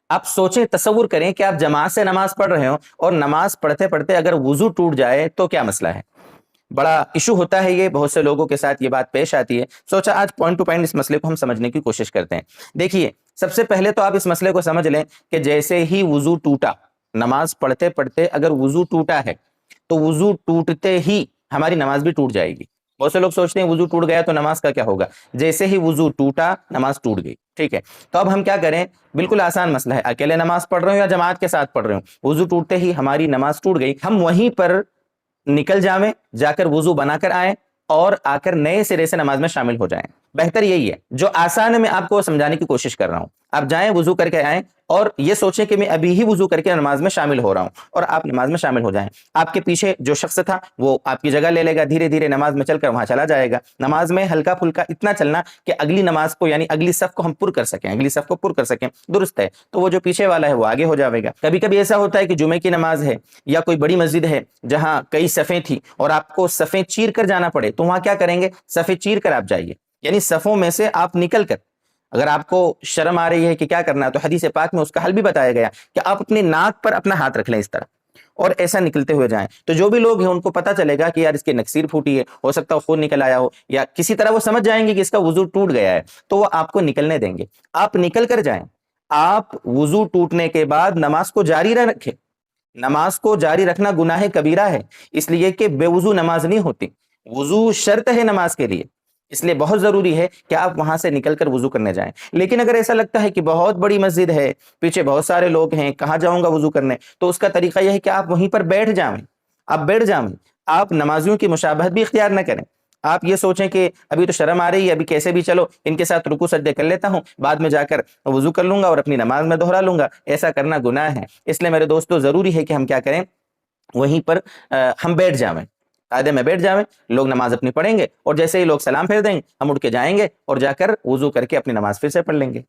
آپ سوچیں، تصور کریں کہ آپ جماعت سے نماز پڑھ رہے ہوں اور نماز پڑھتے پڑھتے اگر وضو ٹوٹ جائے تو کیا مسئلہ ہے؟ بڑا ایشو ہوتا ہے، یہ بہت سے لوگوں کے ساتھ یہ بات پیش آتی ہے۔ سوچا آج پوائنٹ ٹو پوائنٹ اس مسئلے کو ہم سمجھنے کی کوشش کرتے ہیں۔ دیکھیے، سب سے پہلے تو آپ اس مسئلے کو سمجھ لیں کہ جیسے ہی وضو ٹوٹا، نماز پڑھتے پڑھتے اگر وضو ٹوٹا ہے تو وضو ٹوٹتے ہی ہماری نماز بھی ٹوٹ جائے گی۔ بہت سے لوگ سوچتے ہیں وضو ٹوٹ گیا تو نماز کا کیا ہوگا؟ جیسے ہی وضو ٹوٹا نماز ٹوٹ گئی، ٹھیک ہے؟ تو اب ہم کیا کریں؟ بالکل آسان مسئلہ ہے، اکیلے نماز پڑھ رہے ہوں یا جماعت کے ساتھ پڑھ رہے ہوں، وضو ٹوٹتے ہی ہماری نماز ٹوٹ گئی، ہم وہیں پر نکل جاویں، جا کر وضو بنا کر آئیں اور آ کر نئے سرے سے نماز میں شامل ہو جائیں۔ بہتر یہی ہے، جو آسان میں آپ کو سمجھانے کی کوشش کر رہا ہوں۔ آپ جائیں، وضو کر کے آئیں اور یہ سوچیں کہ میں ابھی ہی وضو کر کے نماز میں شامل ہو رہا ہوں، اور آپ نماز میں شامل ہو جائیں۔ آپ کے پیچھے جو شخص تھا وہ آپ کی جگہ لے لے گا، دھیرے دھیرے نماز میں چل کر وہاں چلا جائے گا۔ نماز میں ہلکا پھلکا اتنا چلنا کہ اگلی نماز کو یعنی اگلی صف کو ہم پر کر سکیں، اگلی صف کو پر کر سکیں، درست ہے؟ تو وہ جو پیچھے والا ہے وہ آگے ہو جائے گا۔ کبھی کبھی ایسا ہوتا ہے کہ جمعے کی نماز ہے یا کوئی بڑی مسجد ہے جہاں کئی صفیں تھیں اور آپ کو صفیں چیر کر جانا پڑے، تو وہاں کیا کریں گے؟ صفیں چیر کر آپ جائیے، یعنی صفوں میں سے آپ نکل کر۔ اگر آپ کو شرم آ رہی ہے کہ کیا کرنا ہے تو حدیث پاک میں اس کا حل بھی بتایا گیا کہ آپ اپنی ناک پر اپنا ہاتھ رکھ لیں اس طرح اور ایسا نکلتے ہوئے جائیں، تو جو بھی لوگ ہیں ان کو پتا چلے گا کہ یار اس کی نکسیر پھوٹی ہے، ہو سکتا ہے خون نکل آیا ہو، یا کسی طرح وہ سمجھ جائیں گے کہ اس کا وضو ٹوٹ گیا ہے، تو وہ آپ کو نکلنے دیں گے۔ آپ نکل کر جائیں۔ آپ وضو ٹوٹنے کے بعد نماز کو جاری نہ رکھیں۔ نماز کو جاری رکھنا گناہ کبیرہ ہے، اس لیے کہ بے وضو نماز نہیں ہوتی۔ وضو شرط ہے نماز کے لیے، اس لیے بہت ضروری ہے کہ آپ وہاں سے نکل کر وضو کرنے جائیں۔ لیکن اگر ایسا لگتا ہے کہ بہت بڑی مسجد ہے، پیچھے بہت سارے لوگ ہیں، کہاں جاؤں گا وضو کرنے، تو اس کا طریقہ یہ ہے کہ آپ وہیں پر بیٹھ جائیں۔ آپ بیٹھ جائیں، آپ نمازیوں کی مشابہت بھی اختیار نہ کریں۔ آپ یہ سوچیں کہ ابھی تو شرم آ رہی ہے، ابھی کیسے بھی چلو ان کے ساتھ رکوع سجدے کر لیتا ہوں، بعد میں جا کر وضو کر لوں گا اور اپنی نماز میں دہرا لوں گا۔ ایسا کرنا گناہ ہے۔ اس لیے میرے دوستو ضروری ہے کہ ہم کیا کریں؟ وہیں پر ہم بیٹھ جاویں، قاعدے میں بیٹھ جاویں، لوگ نماز اپنی پڑھیں گے اور جیسے ہی لوگ سلام پھیر دیں گے ہم اٹھ کے جائیں گے اور جا کر وضو کر کے اپنی نماز پھر سے پڑھ لیں گے۔